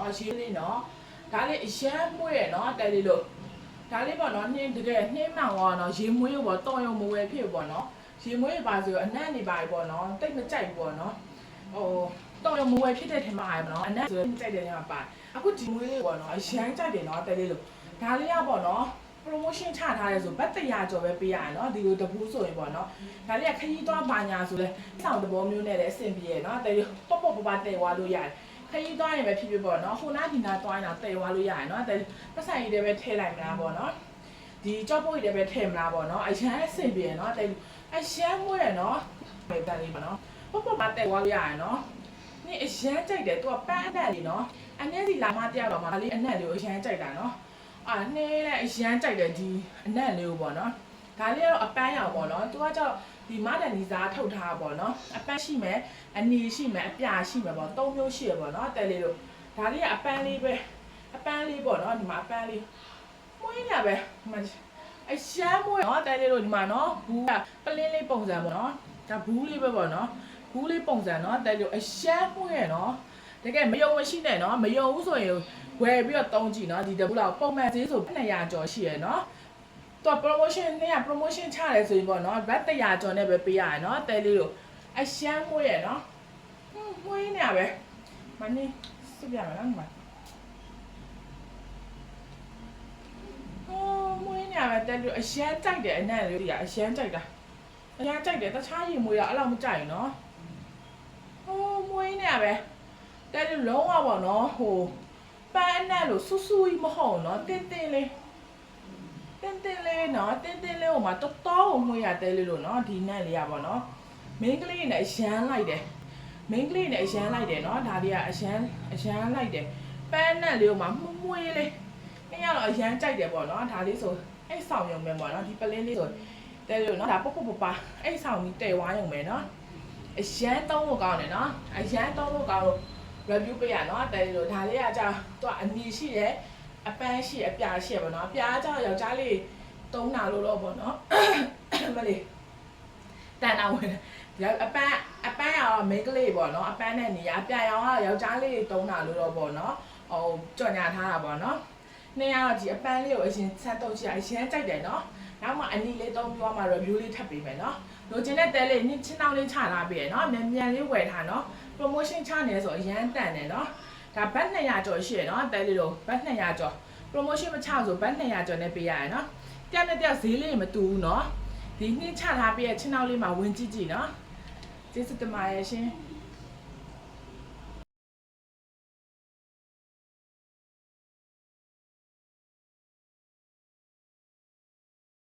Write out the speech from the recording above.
နော်ရေးလေးနော်ဒါလေးအရန်မွေးရနော်တဲလေးလို့ဒါလေးပေါ့နော်နှင်းတကယ်နှင်းမှန်သွားနော်ရေမွေးရောပေါ့တော်ရုံမဝယ်ဖြစ်ပေါ့နော်ရေမွေးပါဆိုအနံ့နေပါပေါ့နော်တိတ်မကြိုက်ပေါ့နော်ဟိုတော်ရုံမဝယ်ဖြစ်တဲ့ထင်မှာပေါ့နော်အနံ့ဆိုကြိုက်တဲ့ထင်မှာပါအခုဒီမွေးလေးပေါ့နော်အရန်ကြိုက်တယ်နော်တဲလေးလို့ဒါလေးကပေါ့နော် promotion ချထားရဲဆိုဘတ်100ကျော်ပဲပေးရတယ်နော်ဒီလိုတပူးဆိုရင်ပေါ့နော်ဒါလေးကခရီးသွားပါညာဆိုလဲစောင့်တဘောမျိုးနဲ့လည်းအဆင်ပြေရနော်တဲလေးပေါ့ပေါ့ပပတဲသွားလို့ရတယ်ခရီးသွားရင်ပဲဖြစ်ဖြစ်ပေါ့နော်ဟိုနားဒီနားသွားရင်တော့တဲသွားလို့ရတယ်နော်တဲပတ်ဆိုင်ကြီးတွေပဲထည့်လိုက်မလားပေါ့နော်ဒီကြော့ပုတ်ကြီးတွေပဲထည့်မလားပေါ့နော်အရန်အဆင်ပြေရနော်တဲအရန်မွေးရနော်ပဲတန်လေးပေါ့နော်ပေါ့ပေါ့ပတဲသွားလို့ရတယ်နော်นี่အရန်ကြိုက်တယ်သူကပန်းအနက်လေးနော်အနက်စီလာမတယောက်တော့မှဒါလေးအနက်လေးကိုအရန်ကြိုက်တာနော်နှင်းနဲ့အရန်ကြိုက်တယ်ဒီအနက်လေးကိုပေါ့နော်ဒါလေးကတော့အပန်းရောင်ပေါ့နော်သူကကြောက်ဒီမဒန်ဒီစားထုတ်ထားပေါ့နော်အပန်းရှိမယ်အနီရှိမယ်အပြာရှိမယ်ပေါ့၃မျိုးရှိရပေါ့နော်တဲလေးတို့ဒါလေးကအပန်းလေးပဲအပန်းလေးပေါ့နော်ဒီမှာအပန်းလေးမွေးနေပဲဒီမှာအရန်မွေးနော်တဲလေးတို့ဒီမှာနော်ဘူးကပလင်းလေးပုံစံပေါ့နော်ဒါဘူးလေးပဲပေါ့နော်ဘူးလေးပုံစံနော်တဲလေးအရန်မွေးရနော်တကယ်မယုံမရှိနဲ့နော်မယုံဘူးဆိုရင်ဝယ်ပြီးတော့တုံးကြည့်နော်ဒီတပူလောက်ပုံမှန်ဈေးဆို200ကျော်ရှိရနော်တော့ promotion နဲ့ promotion ချတယ်ဆိုရင်ပေါ့နော်ဘတ်100ကျော်နဲ့ပဲပေးရတယ်နော်တဲလေးတို့အရှမ်းမွေးရနော်မွေးနေရပဲမနေ့စုပြမယ်နော်ဒီမှာမွေးနေရပဲတဲလေးအရှမ်းကြိုက်တယ်အနံ့လေးတွေကအရှမ်းကြိုက်တာအရှမ်းကြိုက်တယ်တခြားရေမွေးတာအဲ့လောက်မကြိုက်ဘူးနော်မွေးနေရပဲတဲလေးလုံးဝပေါ့နော်ဟိုပန်းအနက်လို့ဆူဆူကြီးမဟုတ်နော်တင်းတင်းလေးနော်တင်းတင်းလေးဟိုမှာတော်တော်ကိုမွေးရတဲလေးလို့နော်ဒီနက်လေးရပါတော့မင်းကလေးနဲ့အရန်လိုက်တယ်မင်းကလေးနဲ့အရန်လိုက်တယ်နော်ဒါလေးကအရန်လိုက်တယ်ပန်းနက်လေးဟိုမှာမွေးလေးအဲ့ရတော့အရန်ကြိုက်တယ်ပေါ့နော်ဒါလေးဆိုအဲ့ဆောင်ရုံပဲပေါ့နော်ဒီပလင်းလေးဆိုတဲလေးလို့နော်ဒါပုတ်ပုတ်ပပအဲ့ဆောင်ကြီးတဲဝါးရုံပဲနော်အရန်သုံးလို့ကောင်းတယ်နော်အရန်သုံးလို့ကောင်းလို့review ပေးရနော်တဲလို့ဒါလေးကကြာသူကအနီရှိတယ်အပန်းရှိအပြာရှိပေါ့နော်အပြာကြောင့်ယောက်ျားလေးတုံးတာလို့တော့ပေါ့နော်မလေးတန်တာဝင်အပန်းရောမိန်းကလေးပေါ့နော်အပန်းနဲ့နေရအပြာရောင်ကယောက်ျားလေးတုံးတာလို့တော့ပေါ့နော်ဟိုကြော်ညာထားတာပေါ့နော်နေ့ကတော့ဒီအပန်းလေးကိုအရင်ဆက်တော့ကြည့်အရင်ကြိုက်တယ်နော်နောက်မှအနီလေးတုံးပြီးမှ review လေးထပ်ပေးမယ်နော်လိုချင်တဲ့တဲလေးနင်းချင်းတောင်းလေးချထားပေးရနော်မြန်လေးဝယ်ထားနော်promotion ချနေဆိုအရန်တန်တယ်နော်ဒါဘတ်200ကျော်ရှိရနော်တဲလေးတို့ဘတ်200ကျော် promotion မချဆိုဘတ်200ကျော်နဲ့ပေးရရနော်တယောက်နဲ့တယောက်ဈေးလေးမတူဘူးနော်ဒီနှစ်ချထားပေးရချင်းနောက်လေးမှာဝင်ကြည့်ကြည့်နော်ကျေးဇူးတင်ပါတယ်ရှင်